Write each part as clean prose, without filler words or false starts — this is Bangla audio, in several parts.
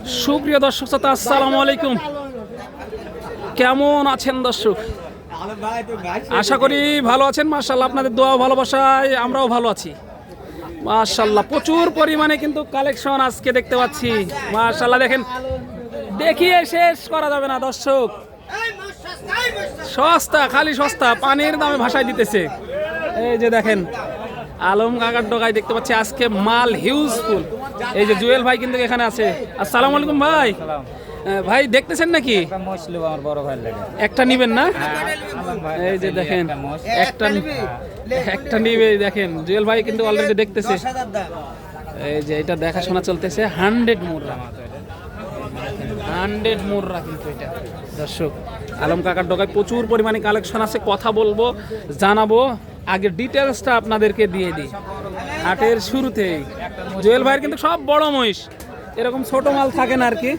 সুপ্রিয় দর্শক শ্রোতা, আসসালামু আলাইকুম। কেমন আছেন দর্শক? আশা করি ভালো আছেন। মাশাআল্লাহ, আপনাদের দোয়া ভালোবাসায় আমরাও ভালো আছি। মাশাআল্লাহ, প্রচুর পরিমাণে কিন্তু কালেকশন আজকে দেখতে পাচ্ছি। মাশাআল্লাহ, দেখেন, দেখিয়ে শেষ করা যাবে না দর্শক। সস্তা, খালি সস্তা, পানির দামে ভাষায় দিতেছে। এই যে দেখেন, আলম কাকার ডগায় দেখতে পাচ্ছি আজকে মাল হিউজফুল। এই যে জুয়েল ভাই কিন্তু এখানে আছে। আসসালামু আলাইকুম ভাই। ভাই দেখতেছেন নাকি? একটা নিবেন না? এই যে দেখেন, একটা নিবে। দেখেন জুয়েল ভাই কিন্তু অলরেডি দেখতেছে। এই যে এটা দেখাশোনা চলতেছে। 100 মুররা, 100 মুররা কিন্তু এটা দর্শক। আলম কাকার ডগায় প্রচুর পরিমাণে কালেকশন আছে, কথা বলবো, জানাবো। আগে ডিটেলসটা আপনাদেরকে দিয়ে দিই। হাটের শুরুতেই জুয়েল ভাইয়ের কিন্তু সব বড় মহিষ, এরকম ছোট মাল থাকে না আর কি।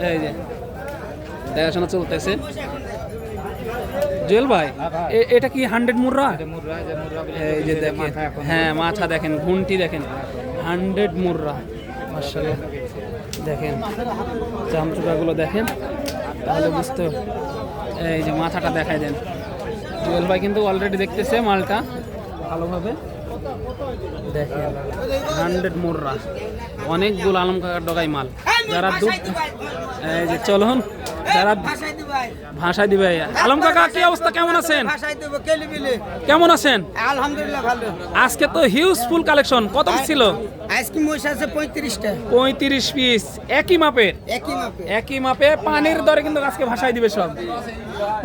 এই যে দেখাশোনা চলতেছে। জুয়েল ভাই, এটা কি 100 মুররা? এই যে দেখেন, হ্যাঁ, মাথা দেখেন, ঘুন্টি দেখেন, 100 মুররা। মাশাআল্লাহ, দেখেন চামচুকাগুলো দেখেন, তাহলে বুঝতে। এই যে মাথাটা দেখাই দেন। জুয়েল ভাই কিন্তু অলরেডি দেখতেছে মালটা ভালোভাবে। দেখেন 100 মুররা, অনেকগুলো আলম কাকার ডগাই মাল। যারা দুধ, এই যে চলুন, যারা ভাষায় দিবে। আলম কাকা, কি অবস্থা, কেমন আছেন? কেমন আছেন? আলহামদুলিল্লাহ ভালো। আজকে তো হিউজফুল কালেকশন। কত পিস ছিল? আজকে মহিষ আছে 35টা। 35 পিস, একই মাপের। একই মাপে পানির দরে কিন্তু আজকে ভাষায় দিবে সব।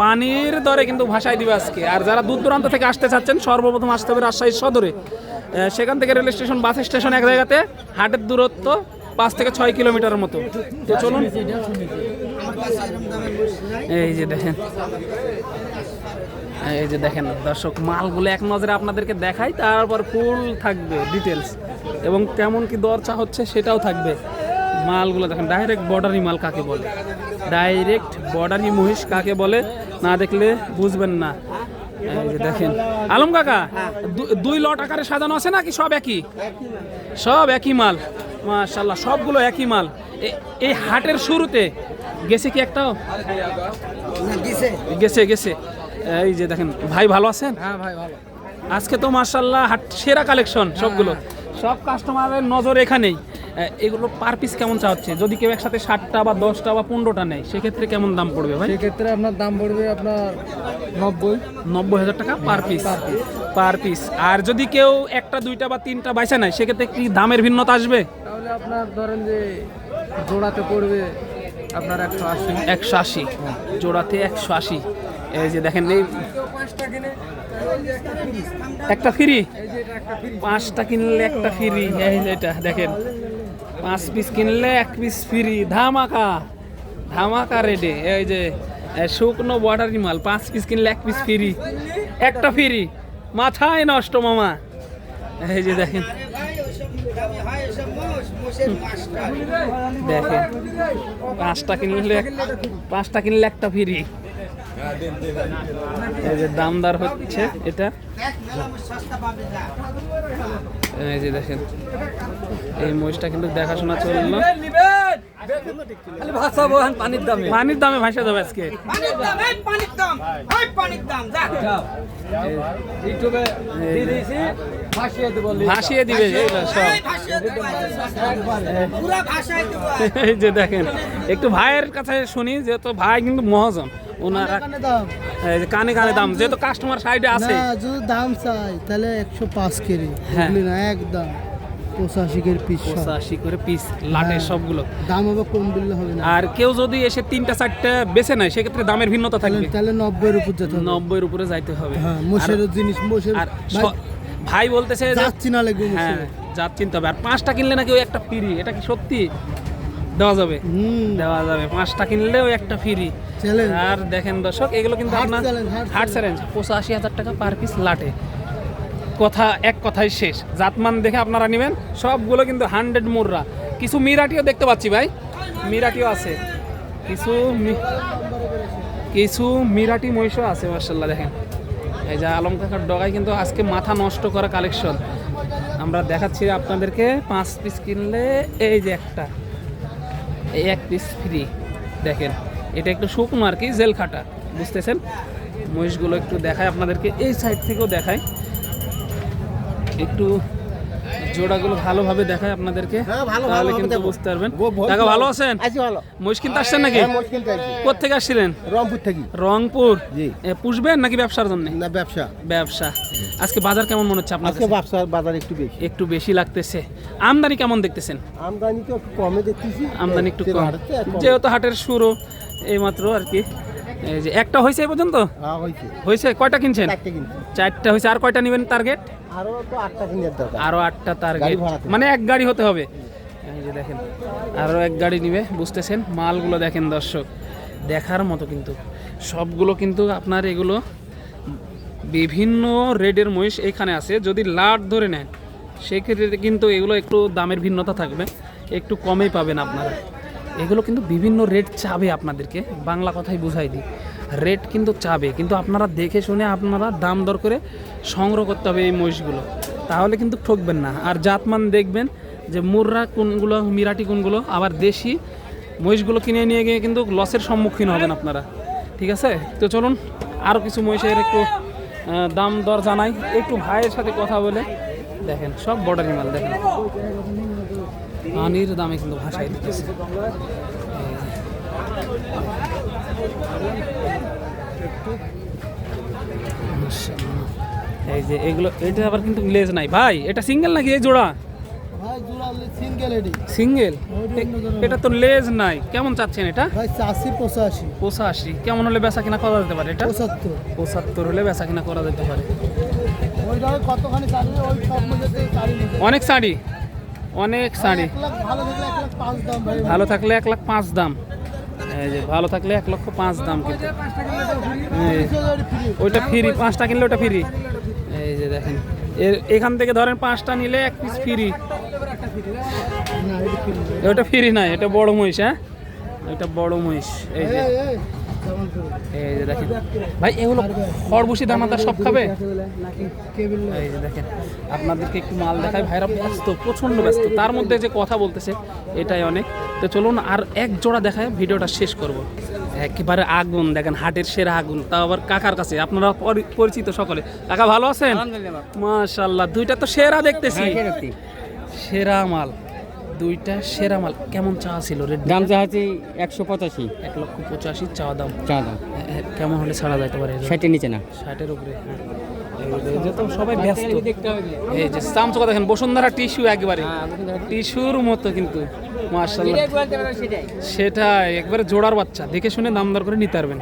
পানির দরে কিন্তু ভাষায় দিবে আজকে। আর যারা দূর দূরান্ত থেকে আসতে চাচ্ছেন, সর্বপ্রথম আসতে হবে রাজশাহী সদরে। সেখান থেকে রেল স্টেশন, বাস স্টেশন এক জায়গাতে। হাটের দূরত্ব 5 থেকে 6 কিলোমিটারের মতো। তো চলুন, এই যে দেখেন, এই যে দেখেন দর্শক, মালগুলো এক নজরে আপনাদেরকে দেখাই, তারপর ফুল থাকবে ডিটেলস এবং কেমন কি দরচা হচ্ছে সেটাও থাকবে। মালগুলো দেখেন, ডাইরেক্ট বর্ডারি মাল কাকে বলে, ডাইরেক্ট বর্ডারি মহিষ কাকে বলে, না দেখলে বুঝবেন না। এই যে দেখেন আলম কাকা, 2 লট আকারে সাজানো আছে নাকি সব একই? সব একই মাল। মাশাআল্লাহ, সবগুলো একই মাল। এই হাটের শুরুতে গেছে কি একটাও? গেছে গেছে। এই যে দেখেন, ভাই ভালো আছেন? হ্যাঁ ভাই ভালো। আজকে তো মাশাআল্লাহ হাট সেরা কালেকশন সবগুলো। সব কাস্টমারের নজর এখানেই। এগুলো পার পিস কেমন চাচ্ছে? যদি কেউ একসাথে 60টা বা 10টা বা 15টা নেয়, সেক্ষেত্রে কেমন দাম পড়বে ভাই? সেক্ষেত্রে আপনার দাম পড়বে আপনার 90,000 টাকা পার পিস। Per piece. আর যদি কেউ একটা, 2টা বা 3টা বাইসা নেয়, সেক্ষেত্রে কি দামের ভিন্নতা আসবে? তাহলে আপনার ধরেন যে জোড়াতে পড়বে আপনার 180। জোড়াতে 180। এই যে দেখেন, এই একটা ফ্রি, 5টা কিনলে একটা ফ্রি। এই যে এটা দেখেন, 5 পিস কিনলে 1 পিস ফ্রি। ধামাকা, ধামাকা রেডে। এই যে শুকনো বর্ডারি মাল, 5 পিস কিনলে 1 পিস ফ্রি, একটা ফ্রি। মাথায় নষ্ট মামা। এই যে দেখেন, দেখেন 5টা কিনলে একটা ফ্রি। এই যে দামদার হচ্ছে এটা। এই যে দেখেন, এই মহিষটা কিন্তু দেখাশোনা চললো। পানির দামে ভাসা যাবে আজকে। ভাসিয়ে দিবে সব। এই যে দেখেন, একটু ভাইয়ের কাছে শুনি, যেহেতু ভাই কিন্তু মহাজন, ওনারা কানে কানে দাম, যেহেতু কাস্টমার সাইডে আছে। যদি দাম চাই তাহলে 105 কেজি, না একদম 85 করে পিস। 85 করে পিস লাটের সবগুলো। দাম হবে কম দিলে হবে না। আর কেউ যদি এসে 3টা 4টা বেছে নেয়, সেক্ষেত্রে দামের ভিন্নতা থাকবে। তাহলে 90 এর উপর যেতে হবে। 90 এর উপরে যাইতে হবে। হ্যাঁ, মোষের জিনিস, মোষের। আর ভাই বলতেছে যাচ্ছি না লাগবে। হ্যাঁ, জাত চিনতে হবে। আর 5টা কিনলে নাকি ওই একটা ফ্রি, এটা কি সত্যি? দেওয়া যাবে, দেওয়া যাবে। 5টা কিনলে ওই একটা ফ্রি। আর দেখেন দর্শক, এগুলো কিন্তু আপনার হাট চ্যালেঞ্জ। 85,000 টাকা পার পিস লাটে। কথা এক কথাই শেষ। জাতমান দেখে আপনারা নেবেন। সবগুলো কিন্তু 100 মুররা। কিছু মিরাটিও দেখতে পাচ্ছি ভাই, মিরাটিও আছে। কিছু মিরাটি মহিষও আছে। মাশাআল্লাহ, দেখেন এই যে আলম কাকার ডগায় কিন্তু আজকে মাথা নষ্ট করা কালেকশন আমরা দেখাচ্ছি আপনাদেরকে। 5 পিস কিনলে এই যে একটা এই এক পিস ফ্রি। দেখেন এটা একটু শুকনো আর কি, জেল খাটা, বুঝতেছেন। মহিষগুলো একটু দেখায় আপনাদেরকে, এই সাইড থেকেও দেখায়, একটু জোড়াগুলো ভালোভাবে দেখায় আপনাদেরকে, তাহলে কিন্তু বুঝতে পারবেন। কাকা ভালো আছেন? মহিষ কিনতে আসছেন নাকি? কোথেকে আসছিলেন? রংপুর থেকে। রংপুর। পুষবেন নাকি ব্যবসার জন্য? না, ব্যবসা। ব্যবসা। আজকে বাজার কেমন মনে হচ্ছে আপনার? আজকে ব্যবসার বাজার একটু বেশি লাগতেছে। আমদানি কেমন দেখতেছেন? আমদানি তো একটু কমে দেখতেছি। আমদানি একটু কম, যেহেতু হাটের শুরু এইমাত্র আর কি। এই যে একটা হয়েছে এই পর্যন্ত? হয়েছে। কয়টা কিনছেন? 4টা হয়েছে। আর কয়টা নেবেন টার্গেট? আরো তো 8টা কিনার দরকার। আরো 8টা টার্গেট, মানে এক গাড়ি হতে হবে। এই যে দেখেন আরো এক গাড়ি নিবে, বুঝতেছেন। মালগুলো দেখেন দর্শক, দেখার মতো কিন্তু সবগুলো কিন্তু আপনার এগুলো বিভিন্ন রেডের মহিষ এখানে আছে। যদি লাট ধরে নেন সেক্ষেত্রে কিন্তু এগুলো একটু দামের ভিন্নতা থাকবে, একটু কমেই পাবেন আপনারা। এগুলো কিন্তু বিভিন্ন রেট চাবে আপনাদেরকে, বাংলা কথাই বুঝাই দিই, রেট কিন্তু চাবে, কিন্তু আপনারা দেখে শুনে আপনারা দাম দর করে সংগ্রহ করতে হবে এই মহিষগুলো, তাহলে কিন্তু ঠকবেন না। আর জাতমান দেখবেন যে মুর্রা কোনগুলো, মিরাটি কোনগুলো, আবার দেশি মহিষগুলো কিনে নিয়ে গিয়ে কিন্তু লসের সম্মুখীন হবেন আপনারা। ঠিক আছে, তো চলুন আরও কিছু মহিষের একটু দাম দর জানাই, একটু ভাইয়ের সাথে কথা বলে। দেখেন সব বর্ডারি মাল, দেখেন পানির দামে কিন্তু ভাষায় দিতেছে। এই যে এগুলো, এটা আবার কিন্তু লেজ নাই ভাই, এটা সিঙ্গেল নাকি এই জোড়া? সিঙ্গেল, এটা তো লেজ নাই। কেমন চাচ্ছেন এটা? 85। কেমন হলে বেচা কিনা করা যেতে পারে এটা? 75 হলে বেচা কিনা করা যেতে পারে। অনেক শাড়ি, অনেক শাড়ি। ভালো থাকলে 1,05,000 দাম। এই যে ভালো থাকলে 1,05,000 দাম, কিন্তু ওইটা ফ্রি, 5টা কিনলে ওটা ফ্রি। এই যে দেখেন এখান থেকে ধরেন 5টা নিলে 1 পিস ফ্রি। ওটা ফ্রি না, এটা বড় মহিষ। হ্যাঁ, এটা বড় মহিষ। এই যে দেখেন ভাই, এগুলো খরবুশি দানাদার সব খাবে। এই যে দেখেন আপনাদেরকে একটু মাল দেখায়, ভাইরা ব্যস্ত, প্রচণ্ড ব্যস্ত, তার মধ্যে যে কথা বলতেছে এটাই অনেক। তো চলুন আর এক জোড়া দেখায় ভিডিওটা শেষ করব। একেবারে আগুন, দেখেন হাটের সেরা আগুন, তাও আবার কাকার কাছে। আপনারা পরিচিত সকলে। কাকা ভালো আছেন? মাশাআল্লাহ, দুইটা তো সেরা দেখতেছি, সেরা মাল, দুইটা সেরা মাল। কেমন চা ছিল? দাম চা আছে 185। 1,85,000 চা দাম। কেমন হলে ছাড়া যাইতে পারে? 60-এর নিচে না, 60-এর উপরে। এই যে তো সবাই ব্যস্ত। এই যে চামচকা দেখেন, বসুন্ধরা টিস্যু, একবারে টিস্যুর মতো কিন্তু মাশাআল্লাহ। সেটাই, একবারে জোড়ার বাচ্চা, দেখে শুনে দাম দর করে নিতে পারবেন।